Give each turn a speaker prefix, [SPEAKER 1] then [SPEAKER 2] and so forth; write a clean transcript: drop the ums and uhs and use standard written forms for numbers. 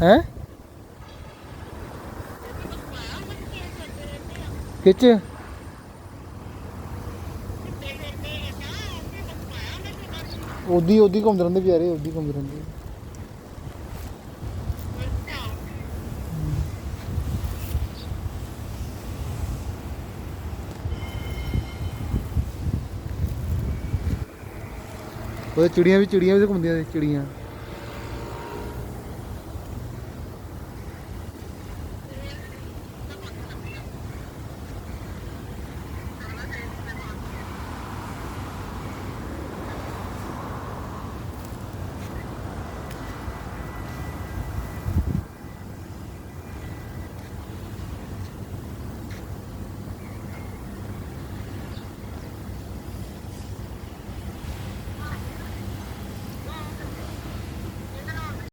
[SPEAKER 1] ਹੈ ਖਿੱਚ ਉਦੀ ਘੁੰਮਦੇ ਰਹਿੰਦੇ ਵਿਚਾਰੇ, ਉਦੀ ਘੁੰਮਦੇ ਰਹਿੰਦੇ। ਉਹ ਚਿੜੀਆਂ ਵੀ ਘੁੰਮਦੀਆਂ ਨੇ, ਚਿੜੀਆਂ।